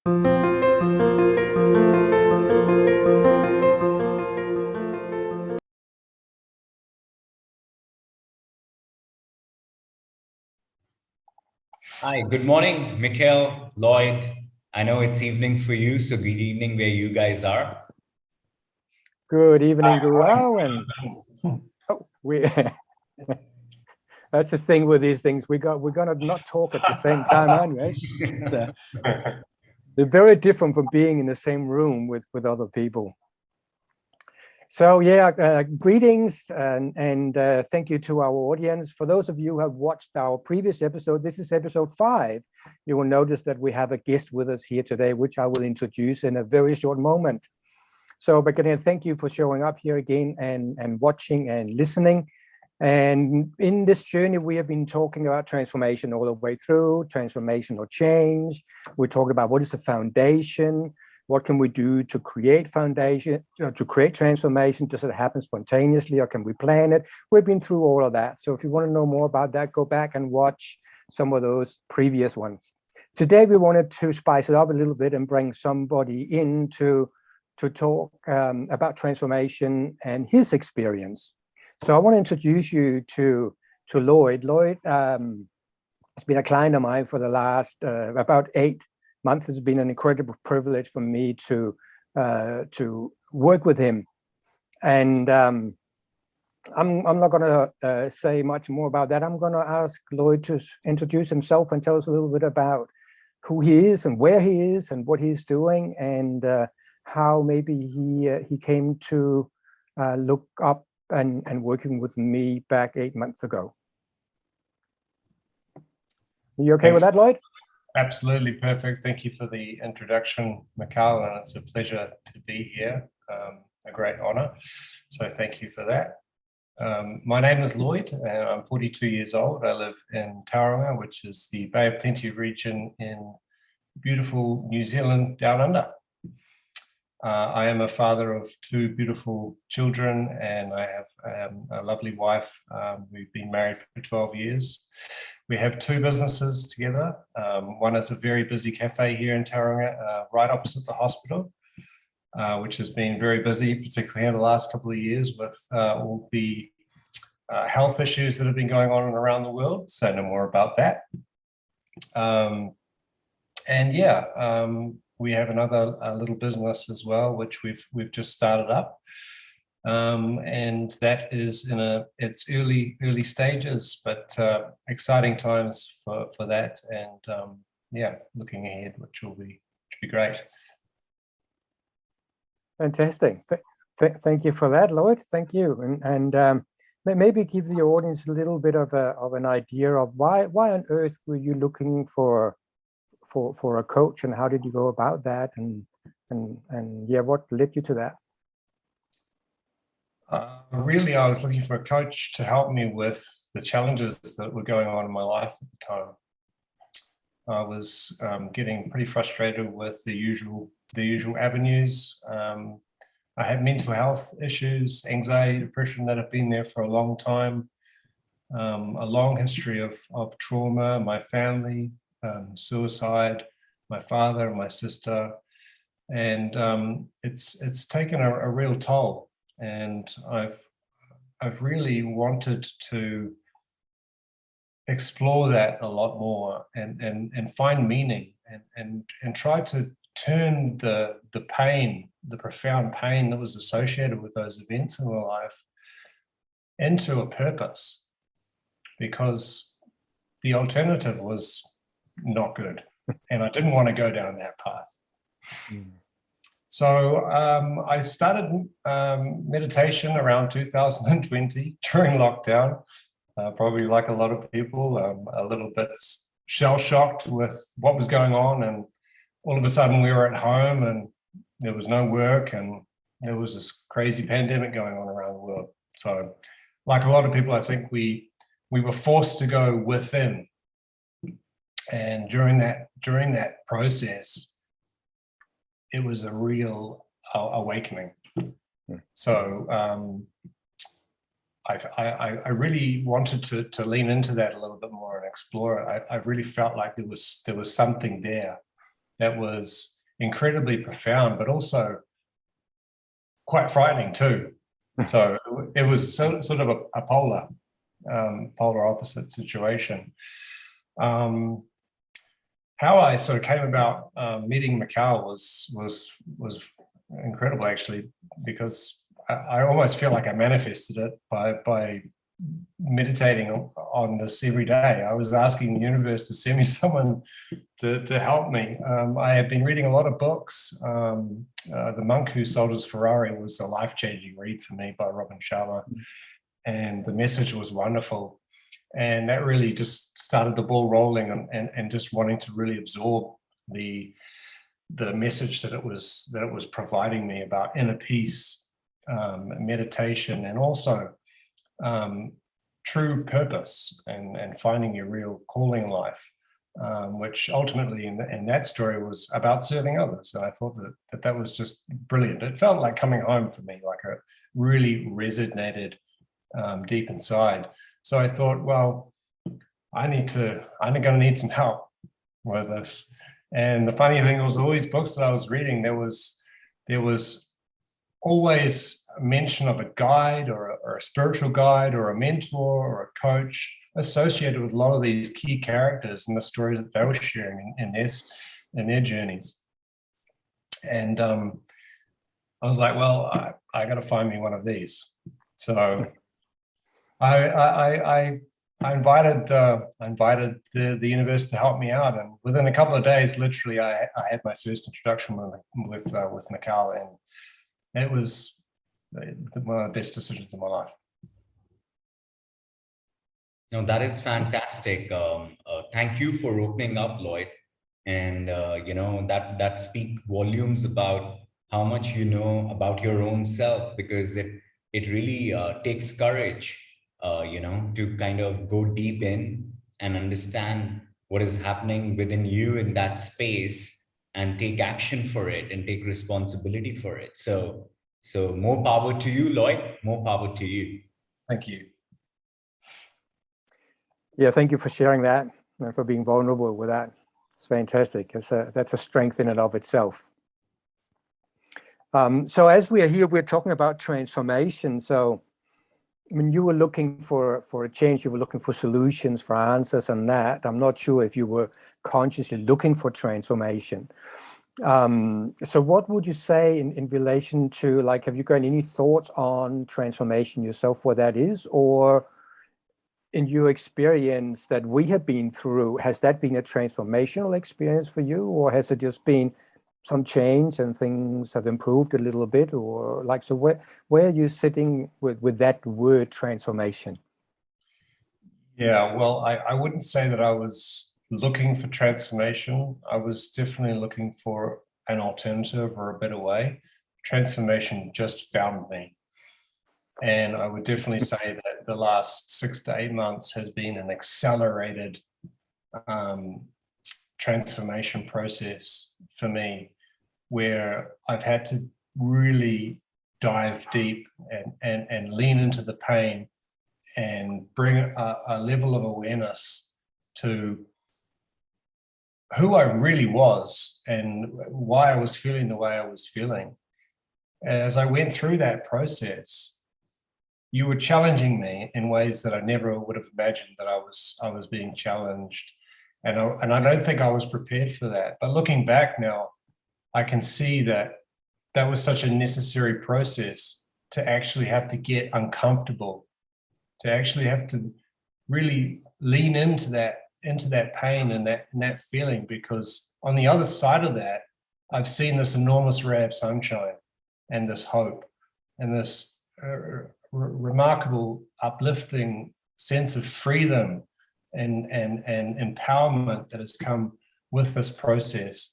Hi, good morning, Mikal, Lloyd. I know it's evening for you, so good evening where you guys are. Good evening, Gaurav, and we that's the thing with these things. We're gonna not talk at the same time anyway. They're very different from being in the same room with other people. So yeah, greetings and thank you to our audience. For those of you who have watched our previous episode, this is episode 5. You will notice that we have a guest with us here today, which I will introduce in a very short moment. So, but again, thank you for showing up here again and watching and listening. And in this journey, we have been talking about transformation all the way through, transformational change. We're talking about what is the foundation, what can we do to create foundation, to create transformation? Does it happen spontaneously or can we plan it? We've been through all of that. So if you want to know more about that, go back and watch some of those previous ones. Today, we wanted to spice it up a little bit and bring somebody in to talk about transformation and his experience. So I want to introduce you to Lloyd. Lloyd has been a client of mine for the last about 8 months. It's been an incredible privilege for me to work with him. And I'm not going to say much more about that. I'm going to ask Lloyd to introduce himself and tell us a little bit about who he is and where he is and what he's doing and how maybe he came to look up and working with me back 8 months ago. Are you okay with that, Lloyd? Absolutely perfect. Thank you for the introduction, Mikal, and it's a pleasure to be here. A great honor. So thank you for that. My name is Lloyd, and I'm 42 years old. I live in Tauranga, which is the Bay of Plenty region in beautiful New Zealand down under. I am a father of 2 beautiful children, and I have a lovely wife. We've been married for 12 years. We have 2 businesses together. One is a very busy cafe here in Tauranga, right opposite the hospital, which has been very busy, particularly in the last couple of years with all the health issues that have been going on around the world. So no more about that. And yeah, we have another little business as well, which we've just started up, and that is in its early stages, but exciting times for that, and yeah, looking ahead, which will be great. Fantastic. Thank you for that, Lloyd. Thank you, and maybe give the audience a little bit of an idea of why on earth were you looking for a coach, and how did you go about that, and yeah, what led you to that? Really, I was looking for a coach to help me with the challenges that were going on in my life at the time. I was getting pretty frustrated with the usual avenues. I had mental health issues, anxiety, depression that have been there for a long time. A long history of trauma, my family, suicide, my father, my sister, and it's taken a real toll. And I've really wanted to explore that a lot more and find meaning and try to turn the pain, the profound pain that was associated with those events in my life into a purpose, because the alternative was not good, and I didn't want to go down that path. So I started meditation around 2020 during lockdown, probably like a lot of people, a little bit shell-shocked with what was going on, and all of a sudden we were at home and there was no work and there was this crazy pandemic going on around the world. So like a lot of people, I think we were forced to go within. And during that process, it was a real awakening. So I really wanted to lean into that a little bit more and explore it. I really felt like there was something there that was incredibly profound, but also quite frightening too. So it was sort of a polar opposite situation. How I sort of came about meeting Mikal was incredible, actually, because I almost feel like I manifested it by meditating on this every day. I was asking the universe to send me someone to help me. I had been reading a lot of books. The Monk Who Sold His Ferrari was a life-changing read for me by Robin Sharma, and the message was wonderful. And that really just started the ball rolling, and just wanting to really absorb the message that it was providing me about inner peace, meditation, and also true purpose and finding your real calling in life, which ultimately in that story was about serving others. And I thought that was just brilliant. It felt like coming home for me, like it really resonated deep inside. So I thought, well, I'm going to need some help with this. And the funny thing was, all these books that I was reading, there was always a mention of a guide or a spiritual guide or a mentor or a coach associated with a lot of these key characters and the stories that they were sharing in their journeys. And I was like, well, I got to find me one of these. So I invited the universe to help me out, and within a couple of days, literally, I had my first introduction with Mikal, and it was one of the best decisions of my life. No, that is fantastic. Thank you for opening up, Lloyd, and that speak volumes about how much you know about your own self, because it really takes courage, to kind of go deep in and understand what is happening within you in that space and take action for it and take responsibility for it. So more power to you, Lloyd. More power to you. Thank you. Yeah, thank you for sharing that and for being vulnerable with that. It's fantastic. That's a strength in and of itself. So as we are here, we're talking about transformation. So when you were looking for a change, you were looking for solutions, for answers and that. I'm not sure if you were consciously looking for transformation. So what would you say in relation to, like, have you got any thoughts on transformation yourself, what that is? Or in your experience that we have been through, has that been a transformational experience for you? Or has it just been some change and things have improved a little bit? Or like, so where are you sitting with that word transformation? Yeah, well, I wouldn't say that I was looking for transformation. I was definitely looking for an alternative or a better way. Transformation just found me. And I would definitely say that the last 6 to 8 months has been an accelerated transformation process for me, where I've had to really dive deep and lean into the pain and bring a level of awareness to who I really was and why I was feeling the way I was feeling. As I went through that process, you were challenging me in ways that I never would have imagined that I was being challenged. And I don't think I was prepared for that. But looking back now, I can see that that was such a necessary process to actually have to get uncomfortable, to actually have to really lean into that pain and that feeling, because on the other side of that, I've seen this enormous ray of sunshine and this hope and this remarkable, uplifting sense of freedom and empowerment that has come with this process.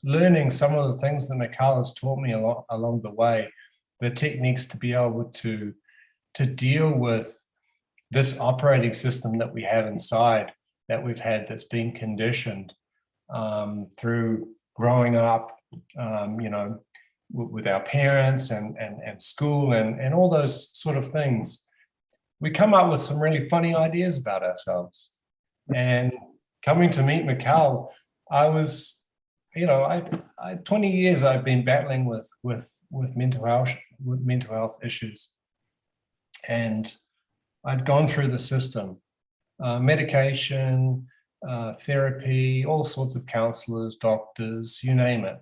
Learning some of the things that Mikal has taught me along the way, the techniques to be able to deal with this operating system that we have inside, that we've had, that's been conditioned through growing up, with our parents and school and all those sort of things. We come up with some really funny ideas about ourselves. And coming to meet Mikal, I was I 20 years I've been battling with mental health issues, and I'd gone through the system, medication, therapy, all sorts of counselors, doctors, you name it.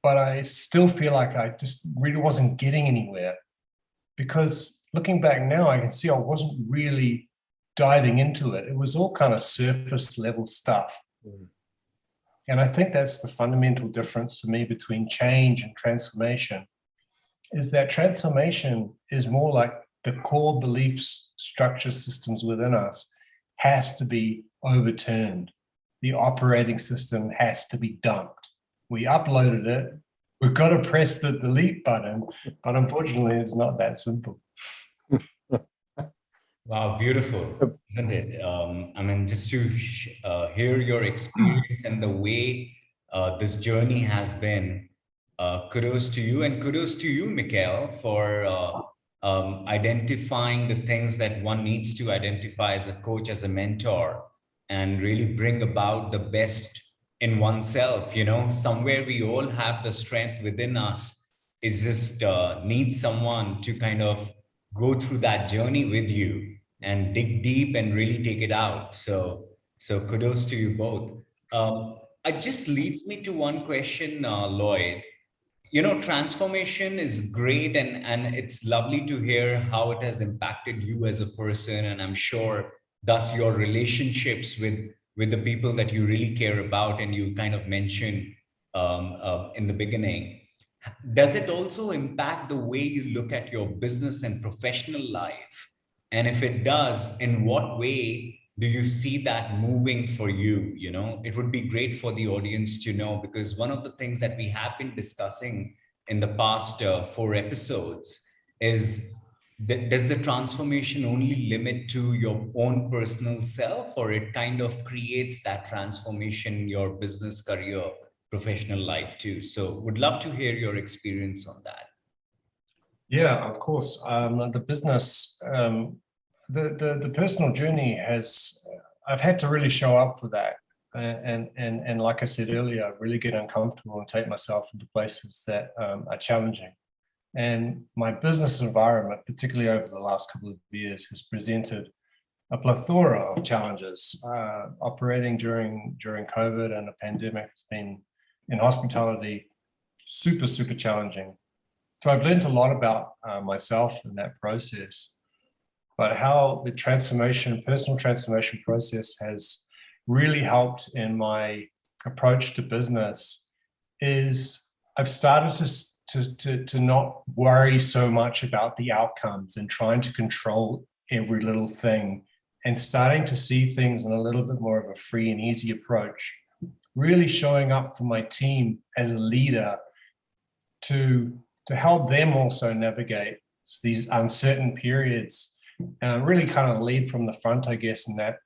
But I still feel like I just really wasn't getting anywhere, because looking back now, I can see I wasn't really diving into it. It was all kind of surface level stuff. And I think that's the fundamental difference for me between change and transformation, is that transformation is more like the core beliefs, structure systems within us has to be overturned. The operating system has to be dumped. We uploaded it. We've got to press the delete button, but unfortunately it's not that simple. Wow, beautiful, isn't it? I mean, just to hear your experience and the way this journey has been, kudos to you, and kudos to you, Mikal, for identifying the things that one needs to identify as a coach, as a mentor, and really bring about the best in oneself. You know, somewhere we all have the strength within us. It's just needs someone to kind of go through that journey with you and dig deep and really take it out. So kudos to you both. It just leads me to one question, Lloyd. You know, transformation is great, and it's lovely to hear how it has impacted you as a person, and I'm sure thus your relationships with the people that you really care about, and you kind of mentioned in the beginning. Does it also impact the way you look at your business and professional life? And if it does, in what way do you see that moving for you? You know, it would be great for the audience to know, because one of the things that we have been discussing in the past 4 episodes is that, does the transformation only limit to your own personal self, or it kind of creates that transformation in your business, career, professional life too? So would love to hear your experience on that. Yeah, of course. The business, the personal journey has, I've had to really show up for that. And like I said earlier, really get uncomfortable and take myself into places that are challenging. And my business environment, particularly over the last couple of years, has presented a plethora of challenges. Operating during COVID and a pandemic has been, in hospitality, super challenging. So I've learned a lot about myself in that process, but how the personal transformation process has really helped in my approach to business is I've started to not worry so much about the outcomes and trying to control every little thing, and starting to see things in a little bit more of a free and easy approach, really showing up for my team as a leader to help them also navigate these uncertain periods, really kind of lead from the front, I guess, in that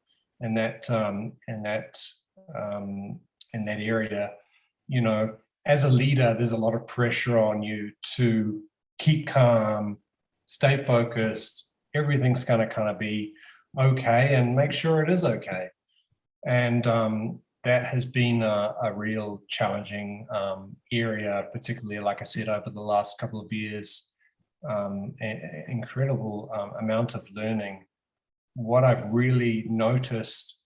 area. You know, as a leader, there's a lot of pressure on you to keep calm, stay focused. Everything's going to kind of be okay, and make sure it is okay. And that has been a real challenging area, particularly, like I said, over the last couple of years. An incredible amount of learning. What I've really noticed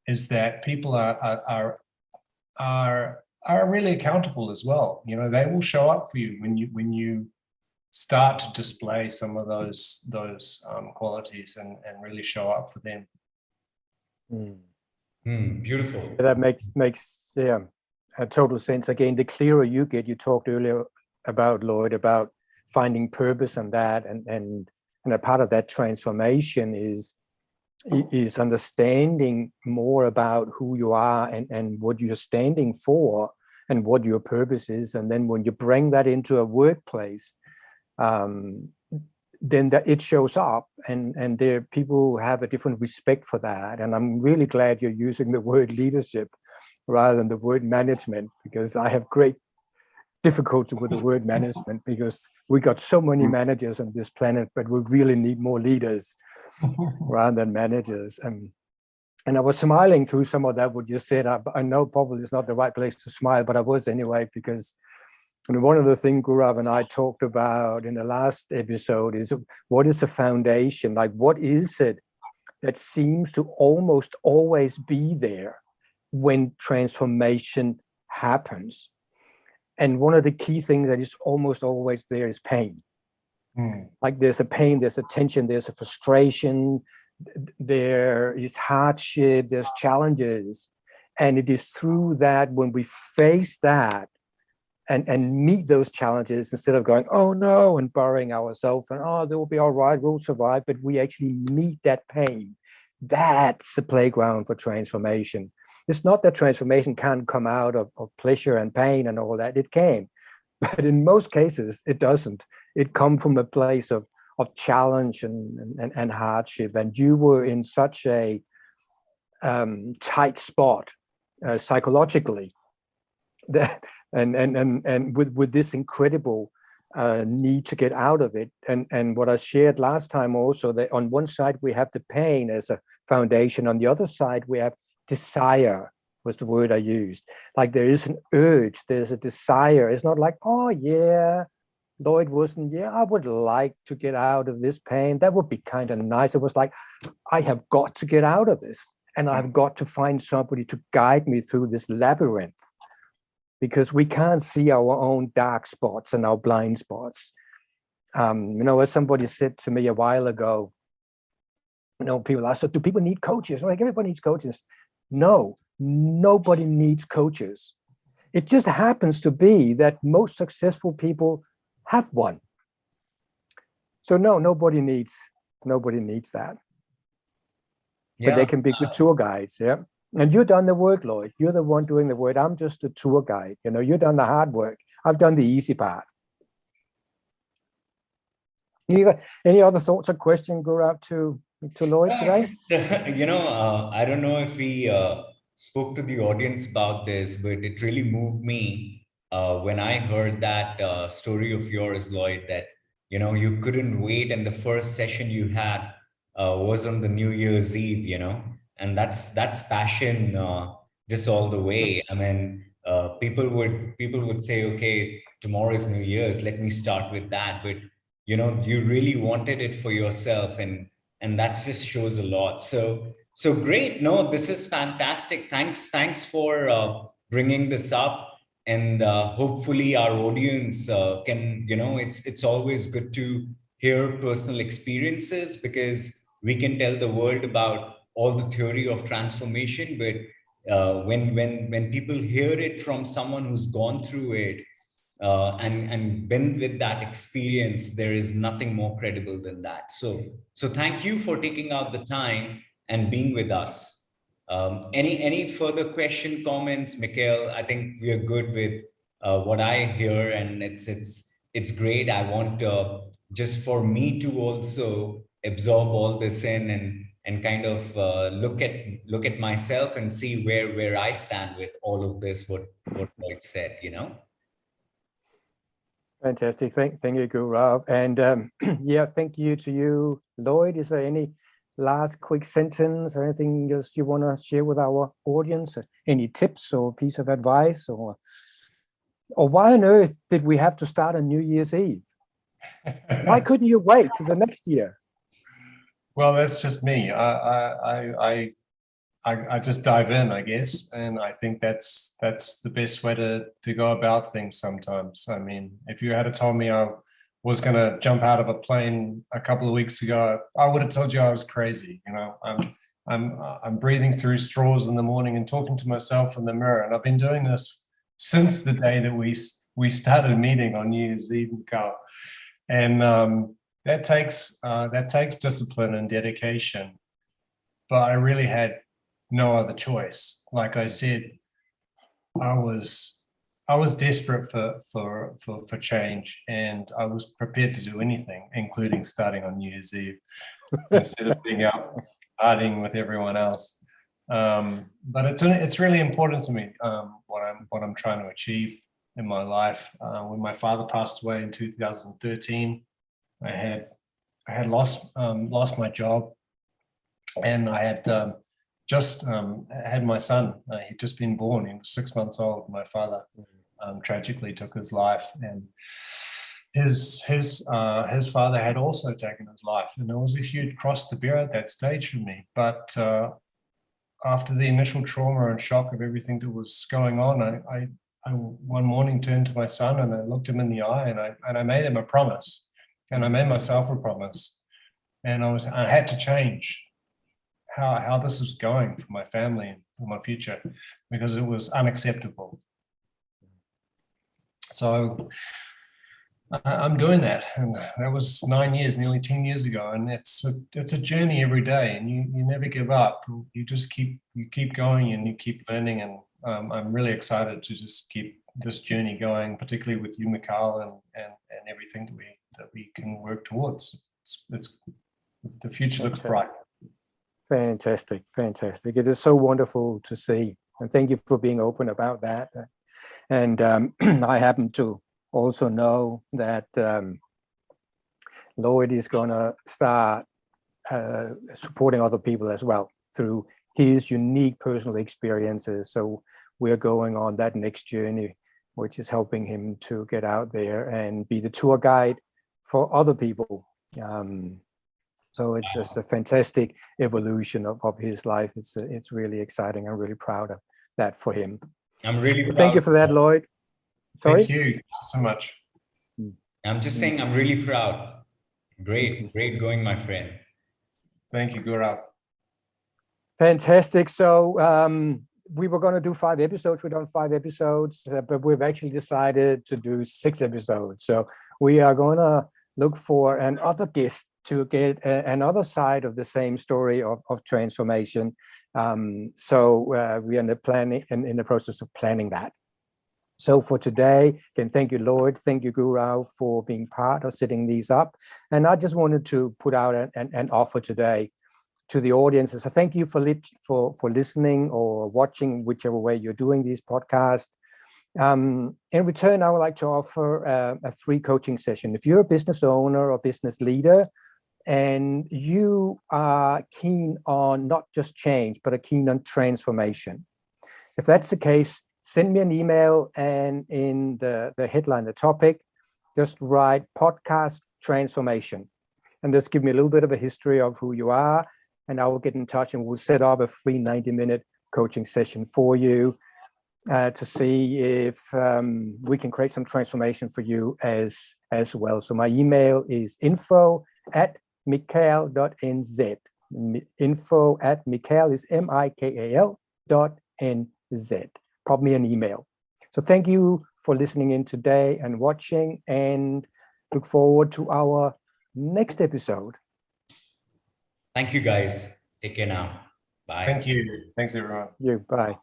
is that people are really accountable as well. You know, they will show up for you when you start to display some of those qualities and really show up for them. Beautiful. That makes a total sense. Again, the clearer you get, you talked earlier about, Lloyd, about finding purpose and that, and a part of that transformation is understanding more about who you are and what you're standing for and what your purpose is. And then when you bring that into a workplace, then that it shows up, and there people have a different respect for that. And I'm really glad you're using the word leadership rather than the word management, because I have great difficulty with the word management, because we got so many managers on this planet, but we really need more leaders rather than managers. And I was smiling through some of that, what you said. I know probably it's not the right place to smile, but I was anyway, because one of the things Gaurav and I talked about in the last episode is, what is the foundation? Like, what is it that seems to almost always be there when transformation happens? And one of the key things that is almost always there is pain. Like, there's a pain, there's a tension, there's a frustration, there is hardship, there's challenges. And it is through that, when we face that and meet those challenges, instead of going, oh no, and burying ourselves and, oh, they'll be all right, we'll survive, but we actually meet that pain. That's the playground for transformation. It's not that transformation can't come out of pleasure and pain and all that. It can, but in most cases, it doesn't. It comes from a place of challenge and hardship. And you were in such a tight spot psychologically, that and with this incredible need to get out of it. And what I shared last time also, that on one side we have the pain as a foundation, on the other side we have desire, was the word I used. Like, there is an urge, there's a desire. It's not like, oh yeah, Lloyd wasn't, yeah, I would like to get out of this pain. That would be kind of nice. It was like, I have got to get out of this, and I've got to find somebody to guide me through this labyrinth, because we can't see our own dark spots and our blind spots. As somebody said to me a while ago, people ask, so do people need coaches? I'm like, everybody needs coaches. No, nobody needs coaches. It just happens to be that most successful people have one. So no, nobody needs that. Yeah. But they can be good tour guides. Yeah. And you've done the work, Lloyd. You're the one doing the work. I'm just a tour guide. You've done the hard work. I've done the easy part. You got any other thoughts or questions, Gaurav, to Lloyd today? I don't know if we spoke to the audience about this, but it really moved me when I heard that story of yours, Lloyd, that, you couldn't wait. And the first session you had was on the New Year's Eve, and that's passion just all the way. I mean, people would say, okay, tomorrow is New Year's, let me start with that. But, you really wanted it for yourself, and that just shows a lot. So great. No, this is fantastic. Thanks for bringing this up. And hopefully our audience can, it's always good to hear personal experiences, because we can tell the world about all the theory of transformation, but when people hear it from someone who's gone through it and been with that experience, there is nothing more credible than that. So thank you for taking out the time and being with us. Any further question, comments, Mikal? I think we are good with what I hear, and it's great. I want just for me to also absorb all this in and kind of look at myself and see where I stand with all of this. What Lloyd said, Fantastic. Thank you, Gaurav. And yeah, thank you to you, Lloyd. Is there any last quick sentence or anything else you want to share with our audience? Any tips or piece of advice, or why on earth did we have to start on New Year's Eve? Why couldn't you wait to the next year? Well, that's just me. I just dive in, I guess, and I think that's the best way to go about things sometimes. I mean, if you had told me I was going to jump out of a plane a couple of weeks ago, I would have told you I was crazy. I'm breathing through straws in the morning and talking to myself in the mirror, and I've been doing this since the day that we started meeting on New Year's Eve, Mikal. And that takes discipline and dedication. But I really had no other choice. Like I said, I was desperate for change, and I was prepared to do anything, including starting on New Year's Eve instead of being out partying with everyone else. But it's really important to me what I'm trying to achieve in my life. When my father passed away in 2013, I had lost my job, and I had just had my son. He'd just been born. He was 6 months old. My father tragically took his life, and his father had also taken his life, and it was a huge cross to bear at that stage for me. But after the initial trauma and shock of everything that was going on, I one morning turned to my son and I looked him in the eye, and I made him a promise, and I made myself a promise, and I had to change how this is going for my family and for my future, because it was unacceptable. So I'm doing that, and that was 9 years, nearly 10 years ago, and it's a journey every day, and you never give up. You just keep going, and you keep learning, and I'm really excited to just keep this journey going, particularly with you, Mikal, and everything that we can work towards. It's the future looks bright. Fantastic. It is so wonderful to see, and thank you for being open about that. And I happen to also know that Lloyd is going to start supporting other people as well through his unique personal experiences. So we're going on that next journey, which is helping him to get out there and be the tour guide for other people. So it's just a fantastic evolution of his life. It's really exciting. I'm really proud of that for him. I'm really proud. Thank you for that, Lloyd. Sorry? Thank you so much. I'm just saying I'm really proud. Great going, my friend. Thank you, Gaurav. Fantastic. So we were going to do 5 episodes. We've done 5 episodes, but we've actually decided to do 6 episodes. So we are going to look for another guest to get another side of the same story of transformation. So we are in the process of planning that. So for today, again, thank you, Lloyd. Thank you, Gaurav, for being part of setting these up. And I just wanted to put out an offer today to the audiences. So thank you for listening or watching, whichever way you're doing these podcasts. In return, I would like to offer a free coaching session. If you're a business owner or business leader, and you are keen on not just change, but are keen on transformation. If that's the case, send me an email, and in the headline, the topic, just write podcast transformation. And just give me a little bit of a history of who you are, and I will get in touch and we'll set up a free 90-minute coaching session for you to see if we can create some transformation for you as well. So my email is info@mikal.nz. Info@Mikal is MIKAL.nz. Pop me an email. So thank you for listening in today and watching, and look forward to our next episode. Thank you, guys. Take care now. Bye. Thank you. Thanks, everyone. Bye.